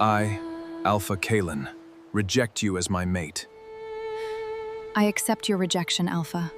I, Alpha Kalen, reject you as my mate. I accept your rejection, Alpha.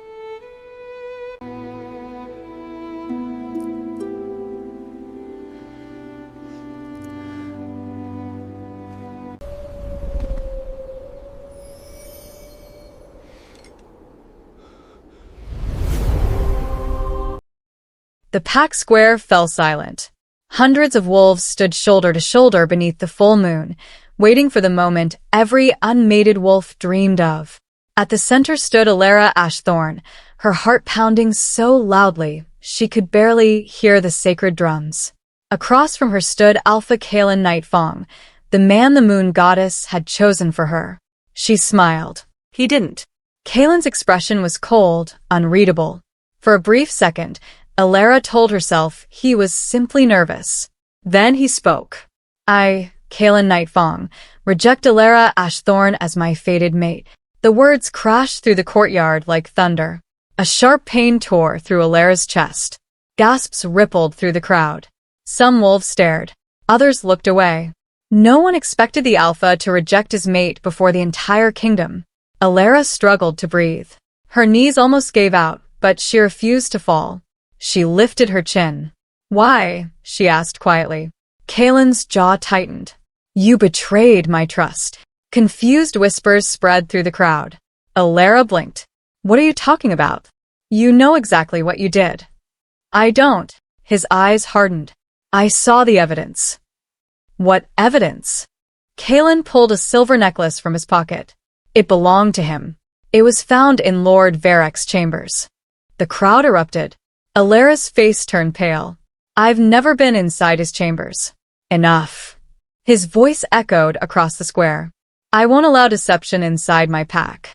The pack square fell silent. Hundreds of wolves stood shoulder to shoulder beneath the full moon, waiting for the moment every unmated wolf dreamed of. At the center stood Elara Ashthorn, her heart pounding so loudly she could barely hear the sacred drums. Across from her stood Alpha Kalen Nightfang, the man the moon goddess had chosen for her. She smiled. He didn't. Kalen's expression was cold, unreadable. For a brief second, Elara told herself he was simply nervous. Then he spoke. I, Kalen Nightfang, reject Elara Ashthorn as my fated mate. The words crashed through the courtyard like thunder. A sharp pain tore through Elara's chest. Gasps rippled through the crowd. Some wolves stared. Others looked away. No one expected the Alpha to reject his mate before the entire kingdom. Elara struggled to breathe. Her knees almost gave out, but she refused to fall. She lifted her chin. Why? She asked quietly. Kalen's jaw tightened. You betrayed my trust. Confused whispers spread through the crowd. Elara blinked. What are you talking about? You know exactly what you did. I don't. His eyes hardened. I saw the evidence. What evidence? Kalen pulled a silver necklace from his pocket. It belonged to him. It was found in Lord Varek's chambers. The crowd erupted. Elara's face turned pale. I've never been inside his chambers. Enough. His voice echoed across the square. I won't allow deception inside my pack.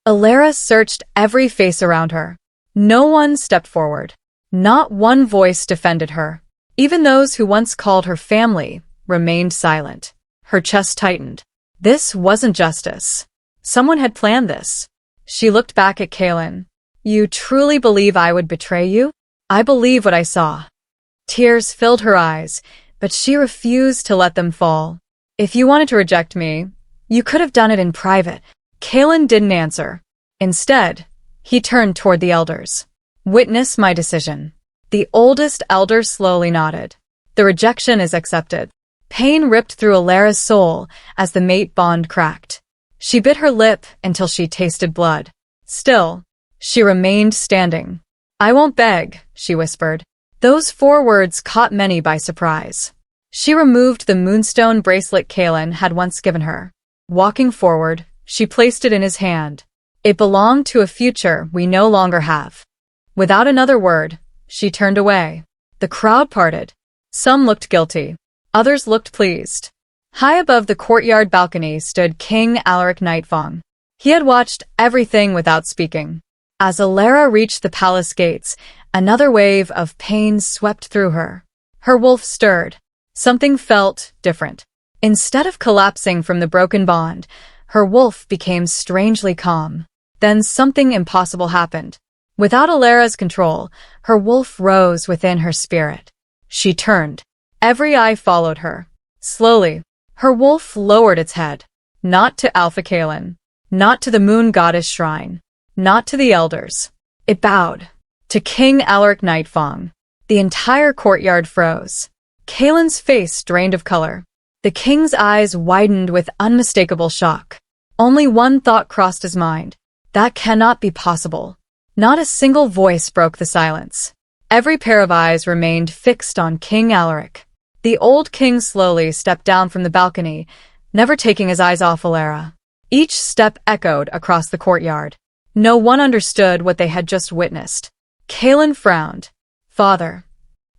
Elara searched every face around her. No one stepped forward. Not one voice defended her. Even those who once called her family remained silent. Her chest tightened. This wasn't justice. Someone had planned this. She looked back at Kalen. You truly believe I would betray you? I believe what I saw. Tears filled her eyes, but she refused to let them fall. If you wanted to reject me, you could have done it in private. Kalen didn't answer. Instead, he turned toward the elders. Witness my decision. The oldest elder slowly nodded. The rejection is accepted. Pain ripped through Elara's soul as the mate bond cracked. She bit her lip until she tasted blood. Still, she remained standing. I won't beg, she whispered. Those 4 words caught many by surprise. She removed the moonstone bracelet Kalen had once given her. Walking forward, she placed it in his hand. It belonged to a future we no longer have. Without another word, she turned away. The crowd parted. Some looked guilty. Others looked pleased. High above the courtyard balcony stood King Alaric Nightfang. He had watched everything without speaking. As Elara reached the palace gates, another wave of pain swept through her. Her wolf stirred. Something felt different. Instead of collapsing from the broken bond, her wolf became strangely calm. Then something impossible happened. Without Elara's control, her wolf rose within her spirit. She turned. Every eye followed her. Slowly, her wolf lowered its head. Not to Alpha Kalen. Not to the moon goddess shrine. Not to the elders. It bowed. To King Alaric Nightfang. The entire courtyard froze. Kalen's face drained of color. The king's eyes widened with unmistakable shock. Only one thought crossed his mind. That cannot be possible. Not a single voice broke the silence. Every pair of eyes remained fixed on King Alaric. The old king slowly stepped down from the balcony, never taking his eyes off Elara. Each step echoed across the courtyard. No one understood what they had just witnessed. Kalen frowned. Father.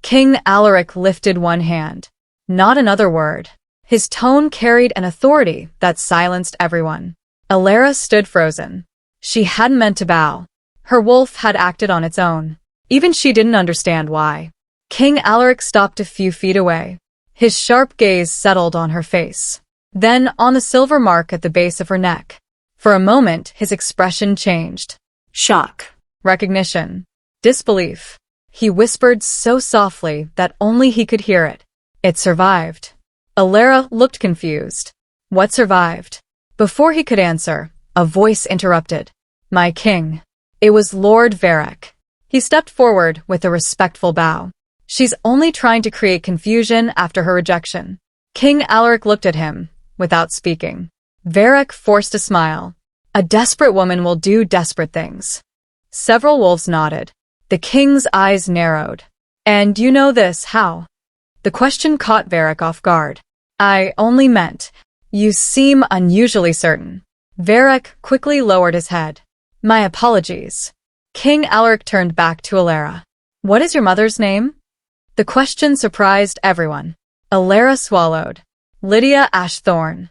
King Alaric lifted one hand. Not another word. His tone carried an authority that silenced everyone. Elara stood frozen. She hadn't meant to bow. Her wolf had acted on its own. Even she didn't understand why. King Alaric stopped a few feet away. His sharp gaze settled on her face. Then on the silver mark at the base of her neck. For a moment, his expression changed. Shock. Recognition. Disbelief. He whispered so softly that only he could hear it. It survived. Elara looked confused. What survived? Before he could answer, a voice interrupted. My king. It was Lord Varric. He stepped forward with a respectful bow. She's only trying to create confusion after her rejection. King Alaric looked at him, without speaking. Varric forced a smile. A desperate woman will do desperate things. Several wolves nodded. The king's eyes narrowed. And you know this, how? The question caught Varric off guard. I only meant, you seem unusually certain. Varric quickly lowered his head. My apologies. King Alaric turned back to Elara. What is your mother's name? The question surprised everyone. Elara swallowed. Lydia Ashthorne.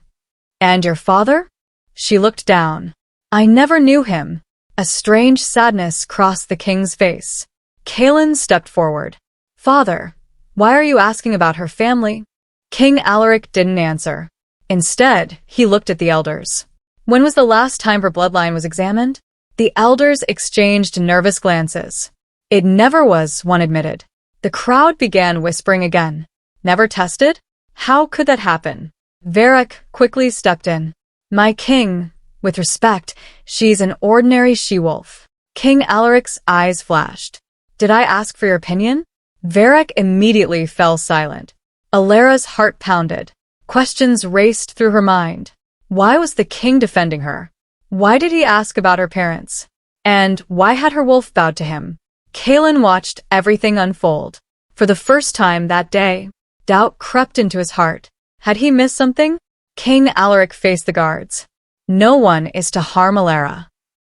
And your father? She looked down. I never knew him. A strange sadness crossed the king's face. Kaelin stepped forward. Father, why are you asking about her family? King Alaric didn't answer. Instead, he looked at the elders. When was the last time her bloodline was examined? The elders exchanged nervous glances. It never was, one admitted. The crowd began whispering again. Never tested? How could that happen? Varric quickly stepped in. My king, with respect, she's an ordinary she-wolf. King Alaric's eyes flashed. Did I ask for your opinion? Varric immediately fell silent. Elara's heart pounded. Questions raced through her mind. Why was the king defending her? Why did he ask about her parents? And why had her wolf bowed to him? Kaelin watched everything unfold. For the first time that day, doubt crept into his heart. Had he missed something? King Alaric faced the guards. No one is to harm Elara.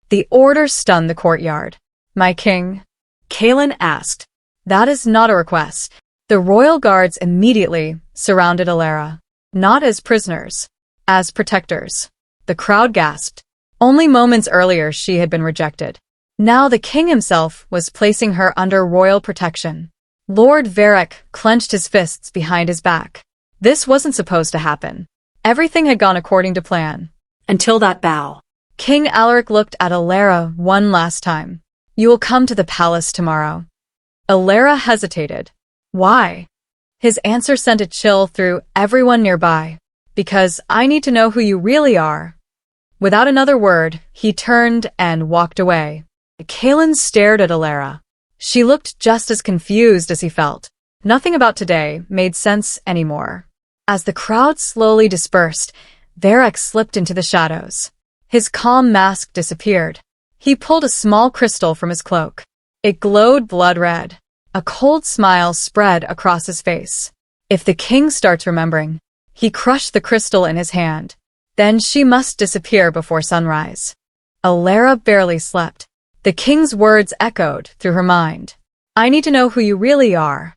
The order stunned the courtyard. My king? Kaelin asked. That is not a request. The royal guards immediately surrounded Elara. Not as prisoners, as protectors. The crowd gasped. Only moments earlier she had been rejected. Now the king himself was placing her under royal protection. Lord Varric clenched his fists behind his back. This wasn't supposed to happen. Everything had gone according to plan. Until that bow. King Alaric looked at Elara one last time. You will come to the palace tomorrow. Elara hesitated. Why? His answer sent a chill through everyone nearby. Because I need to know who you really are. Without another word, he turned and walked away. Kaelin stared at Elara. She looked just as confused as he felt. Nothing about today made sense anymore. As the crowd slowly dispersed, Varric slipped into the shadows. His calm mask disappeared. He pulled a small crystal from his cloak. It glowed blood red. A cold smile spread across his face. If the king starts remembering, he crushed the crystal in his hand. Then she must disappear before sunrise. Elara barely slept. The king's words echoed through her mind. I need to know who you really are.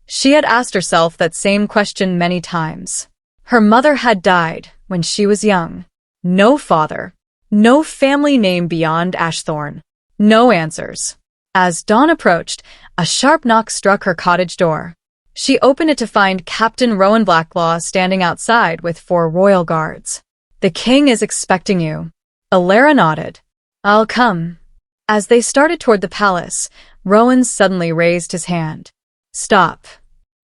She had asked herself that same question many times. Her mother had died when she was young. No father. No family name beyond Ashthorne. No answers. As dawn approached, a sharp knock struck her cottage door. She opened it to find Captain Rowan Blacklaw standing outside with 4 royal guards. The king is expecting you. Elara nodded. I'll come. As they started toward the palace, Rowan suddenly raised his hand. Stop.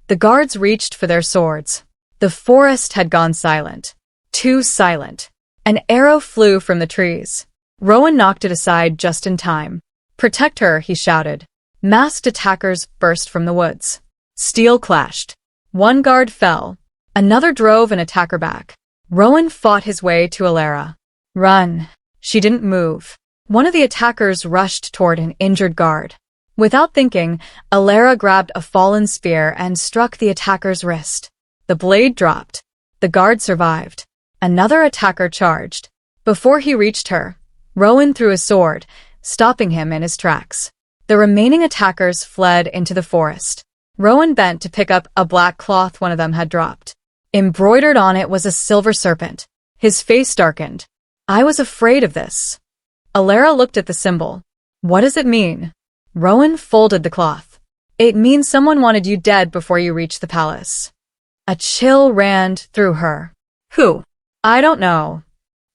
The guards reached for their swords. The forest had gone silent. Too silent. An arrow flew from the trees. Rowan knocked it aside just in time. Protect her, he shouted. Masked attackers burst from the woods. Steel clashed. One guard fell. Another drove an attacker back. Rowan fought his way to Elara. Run. She didn't move. One of the attackers rushed toward an injured guard. Without thinking, Elara grabbed a fallen spear and struck the attacker's wrist. The blade dropped. The guard survived. Another attacker charged. Before he reached her, Rowan threw a sword, stopping him in his tracks. The remaining attackers fled into the forest. Rowan bent to pick up a black cloth one of them had dropped. Embroidered on it was a silver serpent. His face darkened. I was afraid of this. Elara looked at the symbol. What does it mean? Rowan folded the cloth. It means someone wanted you dead before you reached the palace. A chill ran through her. Who? I don't know.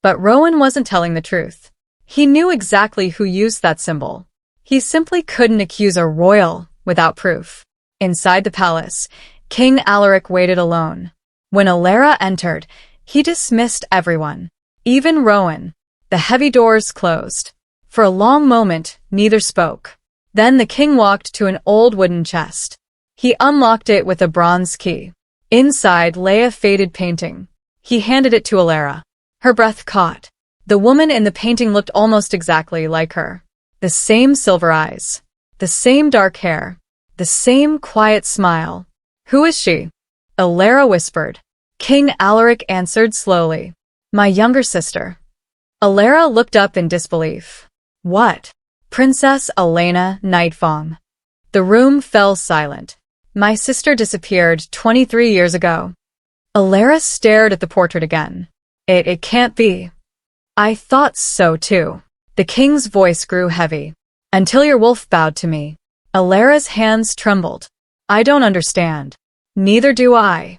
But Rowan wasn't telling the truth. He knew exactly who used that symbol. He simply couldn't accuse a royal without proof. Inside the palace, King Alaric waited alone. When Elara entered, he dismissed everyone, even Rowan. The heavy doors closed. For a long moment, neither spoke. Then the king walked to an old wooden chest. He unlocked it with a bronze key. Inside lay a faded painting. He handed it to Elara. Her breath caught. The woman in the painting looked almost exactly like her. The same silver eyes. The same dark hair. The same quiet smile. "Who is she?" Elara whispered. King Alaric answered slowly. "My younger sister." Elara looked up in disbelief. "What?" "Princess Elena Nightfang." The room fell silent. "My sister disappeared 23 years ago." Elara stared at the portrait again. It can't be." "I thought so too." The king's voice grew heavy. "Until your wolf bowed to me." Elara's hands trembled. "I don't understand." "Neither do I."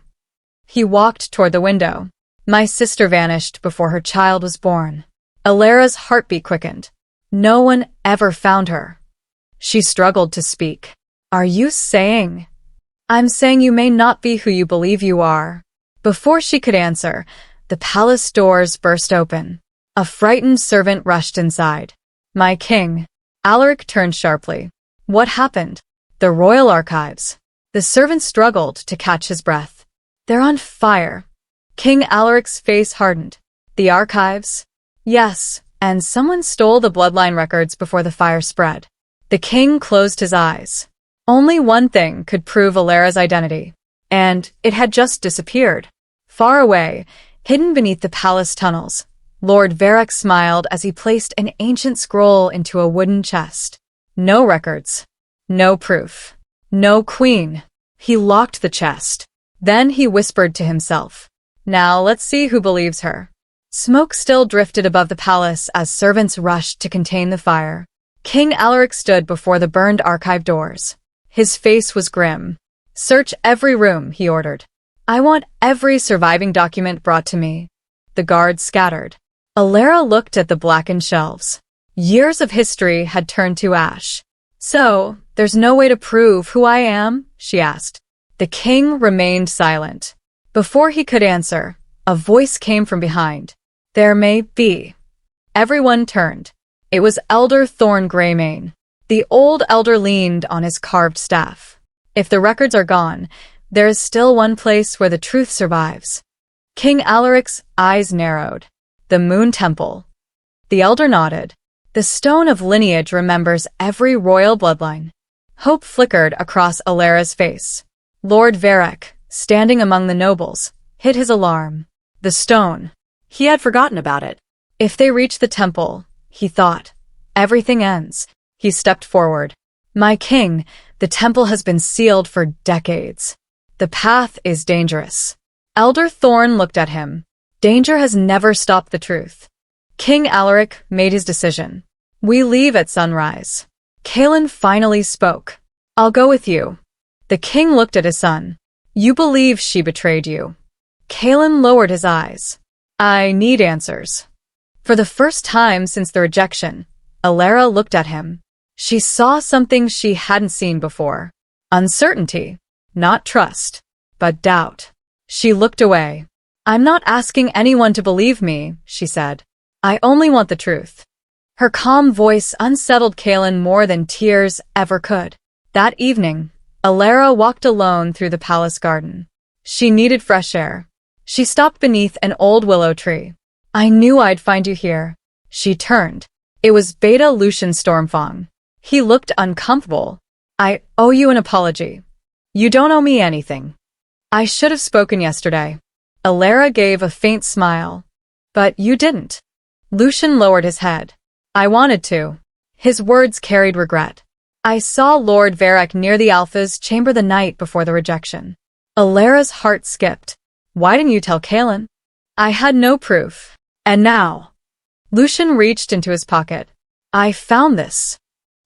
He walked toward the window. "My sister vanished before her child was born." Elara's heartbeat quickened. "No one ever found her." She struggled to speak. "Are you saying?" "I'm saying you may not be who you believe you are." Before she could answer, the palace doors burst open. A frightened servant rushed inside. "My king." Alaric turned sharply. "What happened?" "The royal archives." The servant struggled to catch his breath. "They're on fire." King Alaric's face hardened. "The archives?" "Yes, and someone stole the bloodline records before the fire spread." The king closed his eyes. Only one thing could prove Elara's identity, and it had just disappeared. Far away, hidden beneath the palace tunnels, Lord Varric smiled as he placed an ancient scroll into a wooden chest. No records. No proof. No queen. He locked the chest. Then he whispered to himself. "Now let's see who believes her." Smoke still drifted above the palace as servants rushed to contain the fire. King Alaric stood before the burned archive doors. His face was grim. "Search every room," he ordered. "I want every surviving document brought to me." The guards scattered. Elara looked at the blackened shelves. Years of history had turned to ash. "So, there's no way to prove who I am?" she asked. The king remained silent. Before he could answer, a voice came from behind. "There may be." Everyone turned. It was Elder Thorn Greymane. The old elder leaned on his carved staff. "If the records are gone, there is still one place where the truth survives." King Alaric's eyes narrowed. "The Moon Temple." The elder nodded. "The stone of lineage remembers every royal bloodline." Hope flickered across Elara's face. Lord Varric, standing among the nobles, hid his alarm. The stone. He had forgotten about it. If they reach the temple, he thought, everything ends. He stepped forward. "My king, the temple has been sealed for decades. The path is dangerous." Elder Thorn looked at him. Danger has never stopped the truth. King Alaric made his decision. "We leave at sunrise." Kaelin finally spoke. "I'll go with you." The king looked at his son. "You believe she betrayed you." Kaelin lowered his eyes. "I need answers." For the first time since the rejection, Elara looked at him. She saw something she hadn't seen before. Uncertainty. Not trust, but doubt. She looked away. "I'm not asking anyone to believe me," she said. "I only want the truth." Her calm voice unsettled Kaelin more than tears ever could. That evening, Elara walked alone through the palace garden. She needed fresh air. She stopped beneath an old willow tree. "I knew I'd find you here." She turned. It was Beta Lucian Stormfang. He looked uncomfortable. "I owe you an apology." "You don't owe me anything." "I should have spoken yesterday." Elara gave a faint smile. "But you didn't." Lucian lowered his head. "I wanted to." His words carried regret. "I saw Lord Varric near the Alpha's chamber the night before the rejection." Elara's heart skipped. "Why didn't you tell Kaelin?" "I had no proof. And now." Lucian reached into his pocket. "I found this."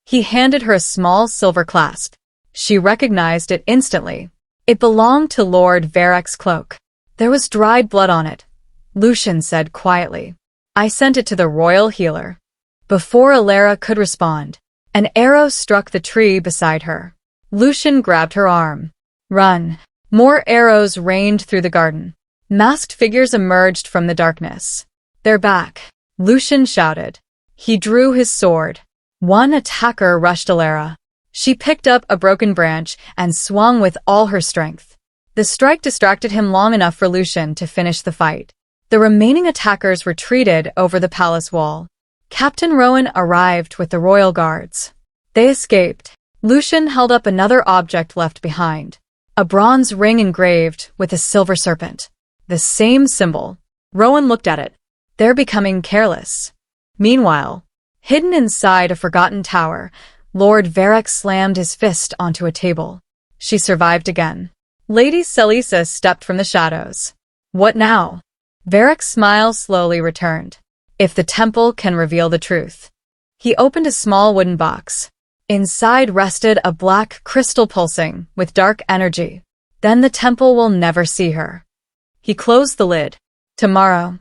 He handed her a small silver clasp. She recognized it instantly. It belonged to Lord Varric's cloak. There was dried blood on it. Lucian said quietly, "I sent it to the royal healer." Before Elara could respond, an arrow struck the tree beside her. Lucian grabbed her arm. "Run." More arrows rained through the garden. Masked figures emerged from the darkness. "They're back," Lucian shouted. He drew his sword. One attacker rushed Elara. She picked up a broken branch and swung with all her strength. The strike distracted him long enough for Lucian to finish the fight. The remaining attackers retreated over the palace wall. Captain Rowan arrived with the royal guards. They escaped. Lucian held up another object left behind. A bronze ring engraved with a silver serpent. The same symbol. Rowan looked at it. "They're becoming careless." Meanwhile, hidden inside a forgotten tower, Lord Varric slammed his fist onto a table. She survived again. Lady Selisa stepped from the shadows. "What now?" Varric's smile slowly returned. "If the temple can reveal the truth." He opened a small wooden box. Inside rested a black crystal pulsing with dark energy. "Then the temple will never see her." He closed the lid. "Tomorrow,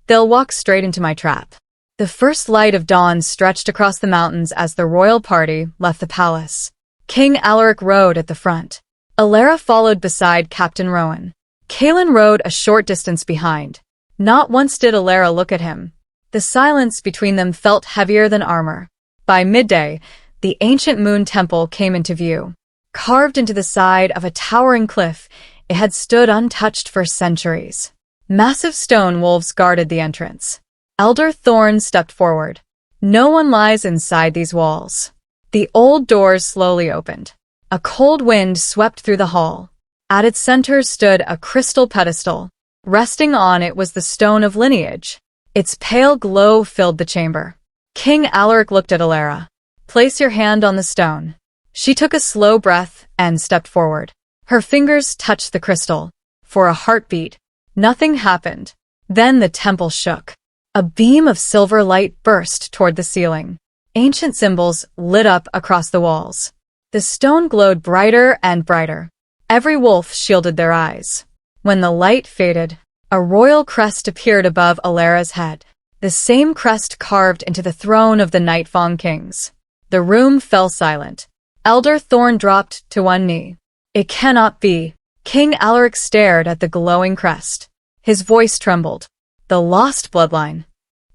they'll walk straight into my trap." The first light of dawn stretched across the mountains as the royal party left the palace. King Alaric rode at the front. Elara followed beside Captain Rowan. Kaelin rode a short distance behind. Not once did Elara look at him. The silence between them felt heavier than armor. By midday, the ancient moon temple came into view. Carved into the side of a towering cliff, it had stood untouched for centuries. Massive stone wolves guarded the entrance. Elder Thorn stepped forward. "No one lies inside these walls." The old doors slowly opened. A cold wind swept through the hall. At its center stood a crystal pedestal. Resting on it was the stone of lineage. Its pale glow filled the chamber. King Alaric looked at Elara. "Place your hand on the stone." She took a slow breath and stepped forward. Her fingers touched the crystal. For a heartbeat, nothing happened. Then the temple shook. A beam of silver light burst toward the ceiling. Ancient symbols lit up across the walls. The stone glowed brighter and brighter. Every wolf shielded their eyes. When the light faded, a royal crest appeared above Elara's head. The same crest carved into the throne of the Nightfang Kings. The room fell silent. Elder Thorn dropped to one knee. "It cannot be." King Alaric stared at the glowing crest. His voice trembled. "The lost bloodline."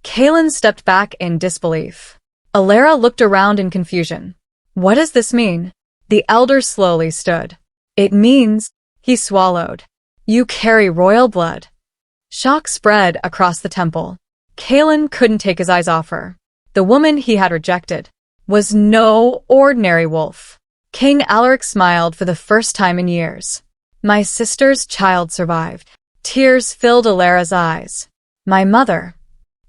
Kaelin stepped back in disbelief. Elara looked around in confusion. "What does this mean?" The elder slowly stood. "It means," he swallowed, "you carry royal blood." Shock spread across the temple. Kaelin couldn't take his eyes off her. The woman he had rejected was no ordinary wolf. King Alaric smiled for the first time in years. "My sister's child survived." Tears filled Elara's eyes. "My mother."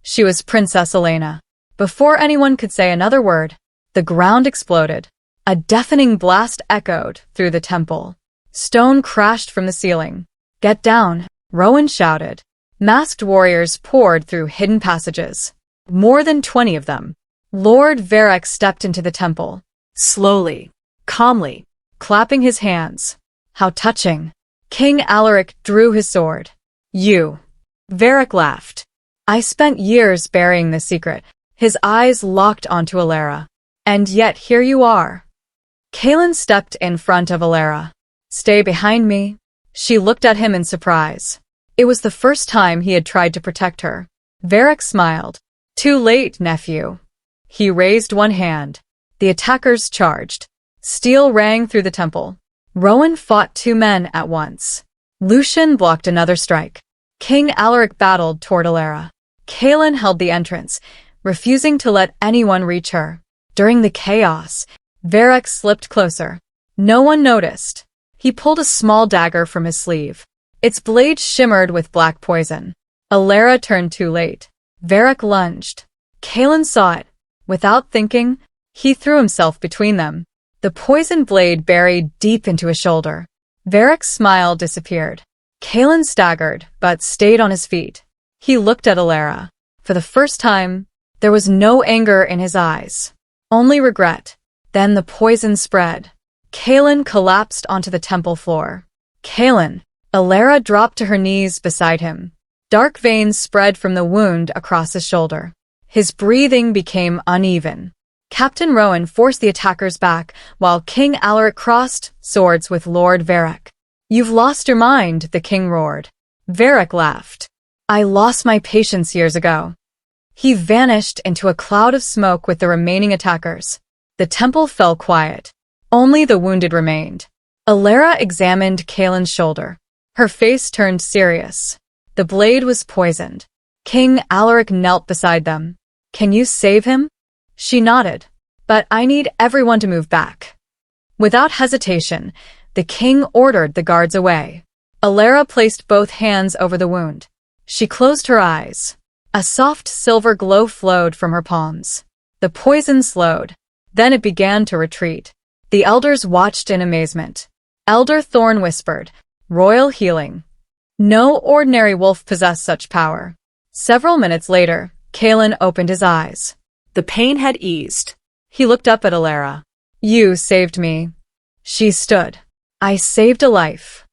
She was Princess Elena. Before anyone could say another word, the ground exploded. A deafening blast echoed through the temple. Stone crashed from the ceiling. "Get down," Rowan shouted. Masked warriors poured through hidden passages. More than 20 of them. Lord Varric stepped into the temple. Slowly, calmly, clapping his hands. How touching. King Alaric drew his sword. "You." Varric laughed. "I spent years burying this secret." His eyes locked onto Elara. "And yet here you are." Kaelin stepped in front of Elara. "Stay behind me." She looked at him in surprise. It was the first time he had tried to protect her. Varric smiled. "Too late, nephew." He raised one hand. The attackers charged. Steel rang through the temple. Rowan fought two men at once. Lucian blocked another strike. King Alaric battled toward Elara. Kaelin held the entrance, refusing to let anyone reach her. During the chaos, Varric slipped closer. No one noticed. He pulled a small dagger from his sleeve. Its blade shimmered with black poison. Elara turned too late. Varric lunged. Kaelin saw it. Without thinking, he threw himself between them. The poison blade buried deep into his shoulder. Varric's smile disappeared. Kaelin staggered, but stayed on his feet. He looked at Elara. For the first time, there was no anger in his eyes. Only regret. Then the poison spread. Kaelin collapsed onto the temple floor. "Kaelin!" Elara dropped to her knees beside him. Dark veins spread from the wound across his shoulder. His breathing became uneven. Captain Rowan forced the attackers back, while King Alaric crossed swords with Lord Varric. "You've lost your mind," the king roared. Varric laughed. I lost my patience years ago. He vanished into a cloud of smoke with the remaining attackers. The temple fell quiet. Only the wounded remained. Elara examined Kaelin's shoulder. Her face turned serious. The blade was poisoned. King Alaric knelt beside them. Can you save him? She nodded. But I need everyone to move back. Without hesitation, the king ordered the guards away. Elara placed both hands over the wound. She closed her eyes. A soft silver glow flowed from her palms. The poison slowed. Then it began to retreat. The elders watched in amazement. Elder Thorn whispered, "Royal healing." No ordinary wolf possessed such power. Several minutes later, Kaelin opened his eyes. The pain had eased. He looked up at Elara. You saved me. She stood. I saved a life.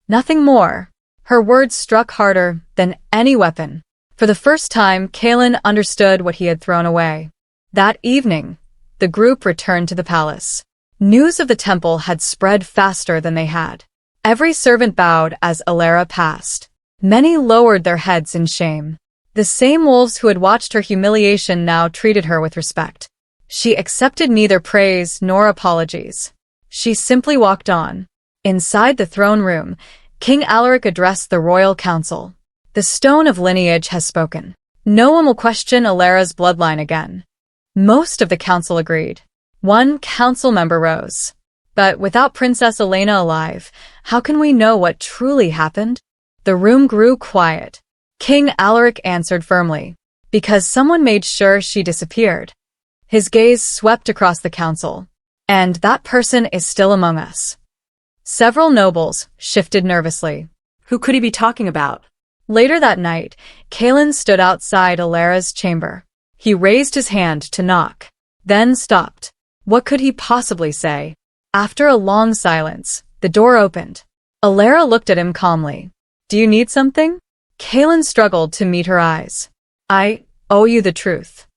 Nothing more. Her words struck harder than any weapon. For the first time, Kaelin understood what he had thrown away. That evening, the group returned to the palace. News of the temple had spread faster than they had. Every servant bowed as Elara passed. Many lowered their heads in shame. The same wolves who had watched her humiliation now treated her with respect. She accepted neither praise nor apologies. She simply walked on. Inside the throne room, King Alaric addressed the royal council. The stone of lineage has spoken. No one will question Elara's bloodline again. Most of the council agreed. One council member rose. But without Princess Elena alive, how can we know what truly happened? The room grew quiet. King Alaric answered firmly. Because someone made sure she disappeared. His gaze swept across the council. And that person is still among us. Several nobles shifted nervously. Who could he be talking about? Later that night, Kaelin stood outside Elara's chamber. He raised his hand to knock, then stopped. What could he possibly say? After a long silence, the door opened. Elara looked at him calmly. Do you need something? Kaelin struggled to meet her eyes. I owe you the truth.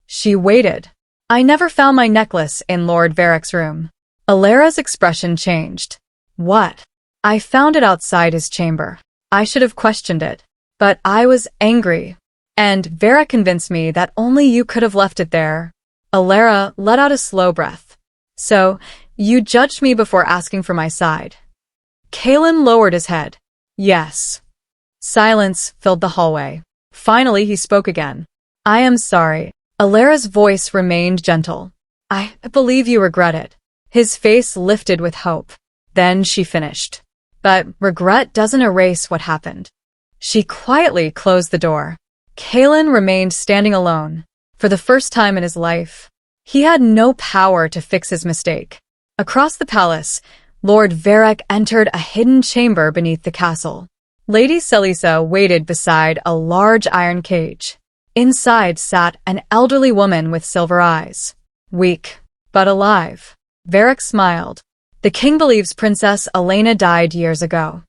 She waited. I never found my necklace in Lord Varric's room. Elara's expression changed. What? I found it outside his chamber. I should have questioned it. But I was angry. And Varric convinced me that only you could have left it there. Elara let out a slow breath. So, you judged me before asking for my side. Kaelin lowered his head. Yes. Silence filled the hallway. Finally, he spoke again. I am sorry. Elara's voice remained gentle. I believe you regret it. His face lifted with hope. Then she finished. But regret doesn't erase what happened. She quietly closed the door. Kaelin remained standing alone. For the first time in his life, he had no power to fix his mistake. Across the palace, Lord Varric entered a hidden chamber beneath the castle. Lady Selisa waited beside a large iron cage. Inside sat an elderly woman with silver eyes. Weak, but alive. Varric smiled. The king believes Princess Elena died years ago.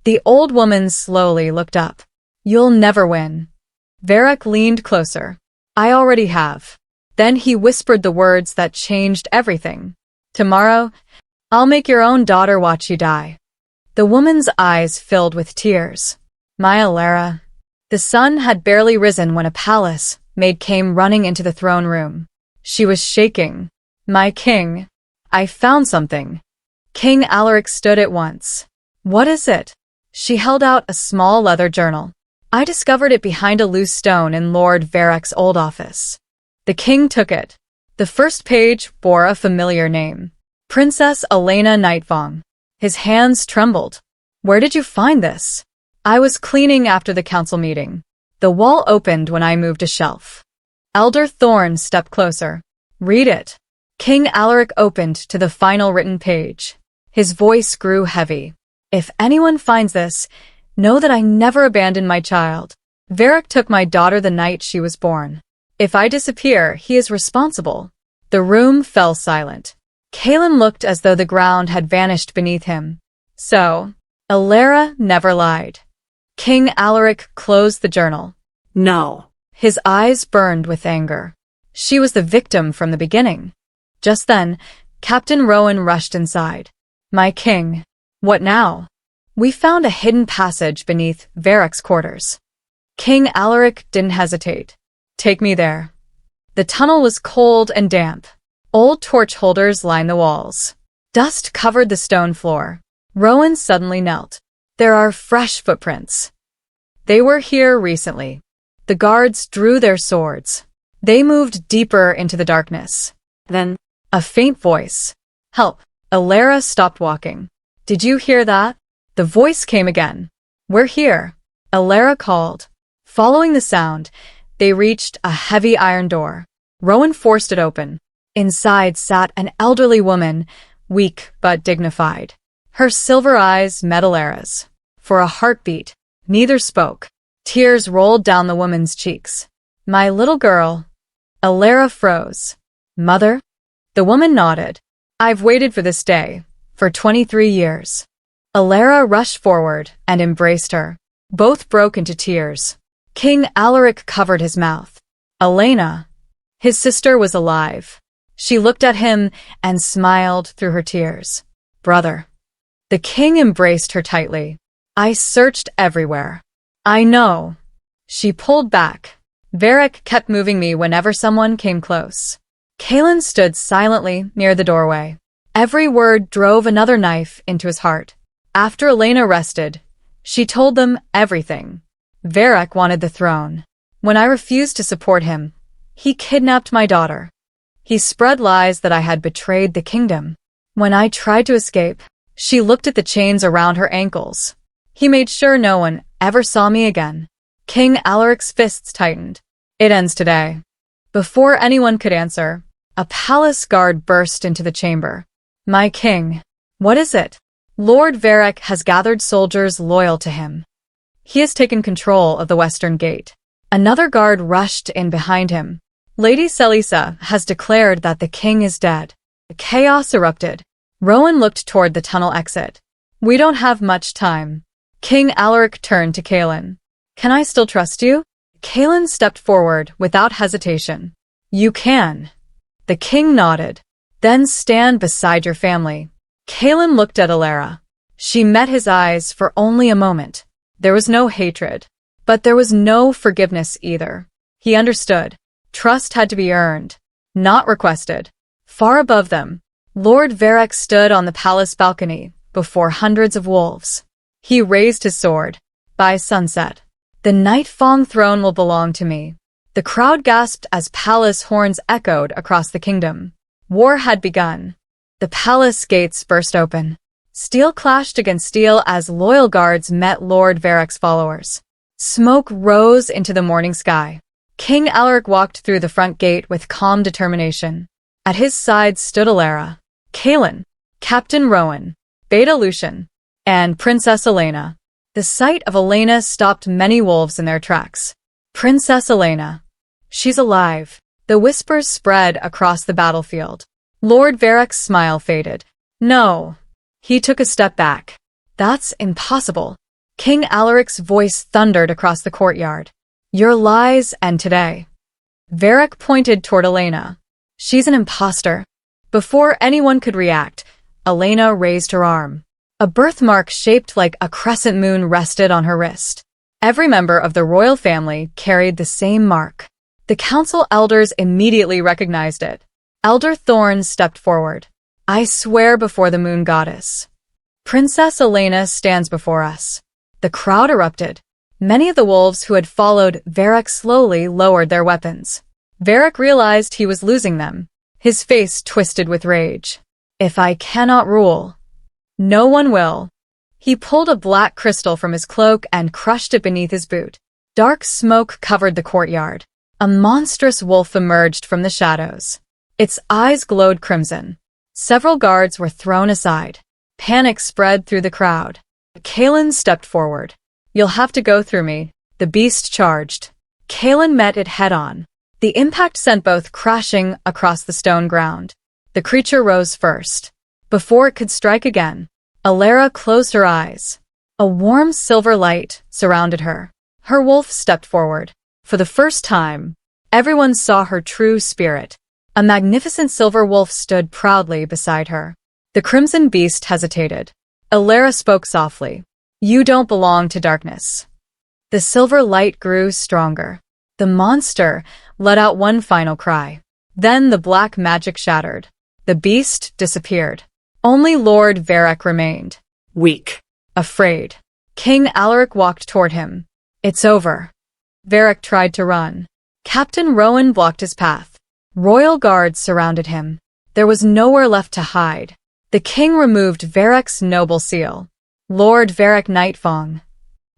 The old woman slowly looked up. You'll never win. Varric leaned closer. I already have. Then he whispered the words that changed everything. Tomorrow, I'll make your own daughter watch you die. The woman's eyes filled with tears. My Elara. The sun had barely risen when a palace maid came running into the throne room. She was shaking. My king. I found something. King Alaric stood at once. What is it? She held out a small leather journal. I discovered it behind a loose stone in Lord Varric's old office. The king took it. The first page bore a familiar name. Princess Elena Nightfang. His hands trembled. Where did you find this? I was cleaning after the council meeting. The wall opened when I moved a shelf. Elder Thorn stepped closer. Read it. King Alaric opened to the final written page. His voice grew heavy. If anyone finds this, know that I never abandoned my child. Varric took my daughter the night she was born. If I disappear, he is responsible. The room fell silent. Kaelin looked as though the ground had vanished beneath him. So, Elara never lied. King Alaric closed the journal. No. His eyes burned with anger. She was the victim from the beginning. Just then, Captain Rowan rushed inside. My king. What now? We found a hidden passage beneath Varric's quarters. King Alaric didn't hesitate. Take me there. The tunnel was cold and damp. Old torch holders lined the walls. Dust covered the stone floor. Rowan suddenly knelt. There are fresh footprints. They were here recently. The guards drew their swords. They moved deeper into the darkness. Then, A faint voice. Help. Elara stopped walking. Did you hear that? The voice came again. We're here. Elara called. Following the sound, they reached a heavy iron door. Rowan forced it open. Inside sat an elderly woman, weak but dignified. Her silver eyes met Elara's. For a heartbeat, neither spoke. Tears rolled down the woman's cheeks. My little girl. Elara froze. Mother? The woman nodded. I've waited for this day, for 23 years. Elara rushed forward and embraced her. Both broke into tears. King Alaric covered his mouth. Elena. His sister was alive. She looked at him and smiled through her tears. Brother. The king embraced her tightly. I searched everywhere. I know. She pulled back. Varric kept moving me whenever someone came close. Kaelin stood silently near the doorway. Every word drove another knife into his heart. After Elena rested, she told them everything. Varric wanted the throne. When I refused to support him, he kidnapped my daughter. He spread lies that I had betrayed the kingdom. When I tried to escape, she looked at the chains around her ankles. He made sure no one ever saw me again. King Alaric's fists tightened. It ends today. Before anyone could answer, a palace guard burst into the chamber. My king. What is it? Lord Varric has gathered soldiers loyal to him. He has taken control of the western gate. Another guard rushed in behind him. Lady Selisa has declared that the king is dead. Chaos erupted. Rowan looked toward the tunnel exit. We don't have much time. King Alaric turned to Kaelin. Can I still trust you? Kaelin stepped forward without hesitation. You can. The king nodded. Then stand beside your family. Kaelin looked at Elara. She met his eyes for only a moment. There was no hatred, but there was no forgiveness either. He understood. Trust had to be earned, not requested. Far above them, Lord Varric stood on the palace balcony before hundreds of wolves. He raised his sword. By sunset, the Nightfang throne will belong to me. The crowd gasped as palace horns echoed across the kingdom. War had begun. The palace gates burst open. Steel clashed against steel as loyal guards met Lord Varric's followers. Smoke rose into the morning sky. King Alaric walked through the front gate with calm determination. At his side stood Elara, Kaelin, Captain Rowan, Beta Lucian, and Princess Elena. The sight of Elena stopped many wolves in their tracks. Princess Elena. She's alive. The whispers spread across the battlefield. Lord Varric's smile faded. No. He took a step back. That's impossible. King Alaric's voice thundered across the courtyard. Your lies end today. Varric pointed toward Elena. She's an imposter. Before anyone could react, Elena raised her arm. A birthmark shaped like a crescent moon rested on her wrist. Every member of the royal family carried the same mark. The council elders immediately recognized it. Elder Thorn stepped forward. I swear before the moon goddess. Princess Elena stands before us. The crowd erupted. Many of the wolves who had followed Varric slowly lowered their weapons. Varric realized he was losing them. His face twisted with rage. If I cannot rule, no one will. He pulled a black crystal from his cloak and crushed it beneath his boot. Dark smoke covered the courtyard. A monstrous wolf emerged from the shadows. Its eyes glowed crimson. Several guards were thrown aside. Panic spread through the crowd. Kaelin stepped forward. You'll have to go through me. The beast charged. Kaelin met it head-on. The impact sent both crashing across the stone ground. The creature rose first. Before it could strike again, Elara closed her eyes. A warm silver light surrounded her. Her wolf stepped forward. For the first time, everyone saw her true spirit. A magnificent silver wolf stood proudly beside her. The crimson beast hesitated. Elara spoke softly. You don't belong to darkness. The silver light grew stronger. The monster let out one final cry. Then the black magic shattered. The beast disappeared. Only Lord Varric remained. Weak. Afraid. King Alaric walked toward him. It's over. Varric tried to run. Captain Rowan blocked his path. Royal guards surrounded him. There was nowhere left to hide. The king removed Varric's noble seal. Lord Varric Nightfang.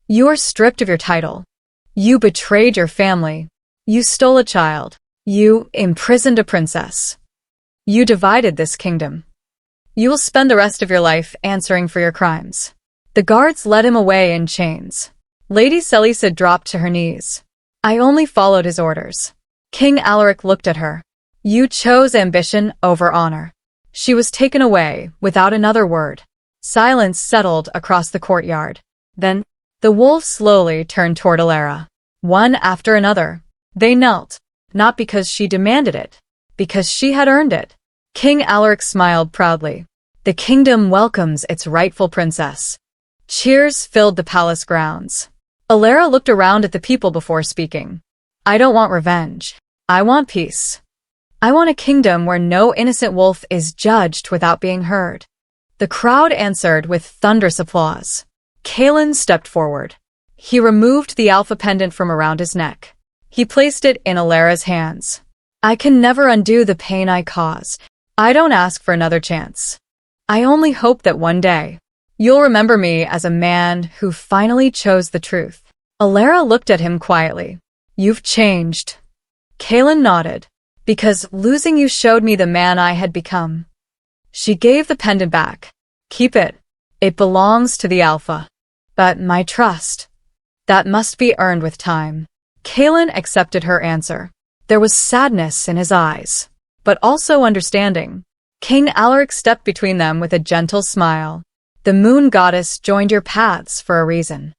You are stripped of your title. You betrayed your family. You stole a child. You imprisoned a princess. You divided this kingdom. You will spend the rest of your life answering for your crimes. The guards led him away in chains. Lady Selisa dropped to her knees. I only followed his orders. King Alaric looked at her. You chose ambition over honor. She was taken away without another word. Silence settled across the courtyard. Then, the wolves slowly turned toward Elara. One after another. They knelt, not because she demanded it, because she had earned it. King Alaric smiled proudly. The kingdom welcomes its rightful princess. Cheers filled the palace grounds. Elara looked around at the people before speaking. I don't want revenge. I want peace. I want a kingdom where no innocent wolf is judged without being heard. The crowd answered with thunderous applause. Kalen stepped forward. He removed the alpha pendant from around his neck. He placed it in Elara's hands. I can never undo the pain I caused. I don't ask for another chance. I only hope that one day, you'll remember me as a man who finally chose the truth. Elara looked at him quietly. You've changed. Kalen nodded. Because losing you showed me the man I had become. She gave the pendant back. Keep it. It belongs to the alpha. But my trust, that must be earned with time. Kalen accepted her answer. There was sadness in his eyes, but also understanding. King Alaric stepped between them with a gentle smile. The moon goddess joined your paths for a reason.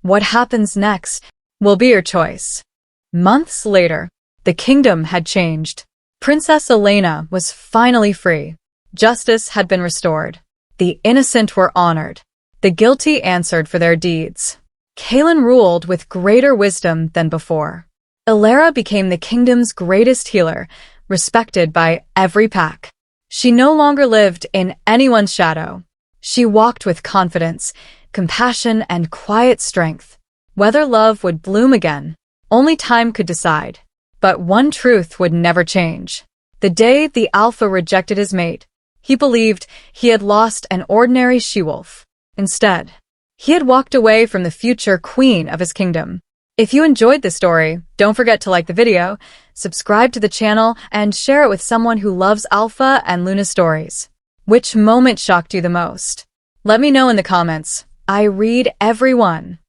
What happens next will be your choice. Months later, the kingdom had changed. Princess Elena was finally free. Justice had been restored. The innocent were honored. The guilty answered for their deeds. Kalen ruled with greater wisdom than before. Elara became the kingdom's greatest healer, respected by every pack. She no longer lived in anyone's shadow. She walked with confidence, compassion, and quiet strength. Whether love would bloom again, only time could decide. But one truth would never change. The day the alpha rejected his mate, he believed he had lost an ordinary she-wolf. Instead, he had walked away from the future queen of his kingdom. If you enjoyed this story, don't forget to like the video, subscribe to the channel, and share it with someone who loves Alpha and Luna stories. Which moment shocked you the most? Let me know in the comments. I read every one.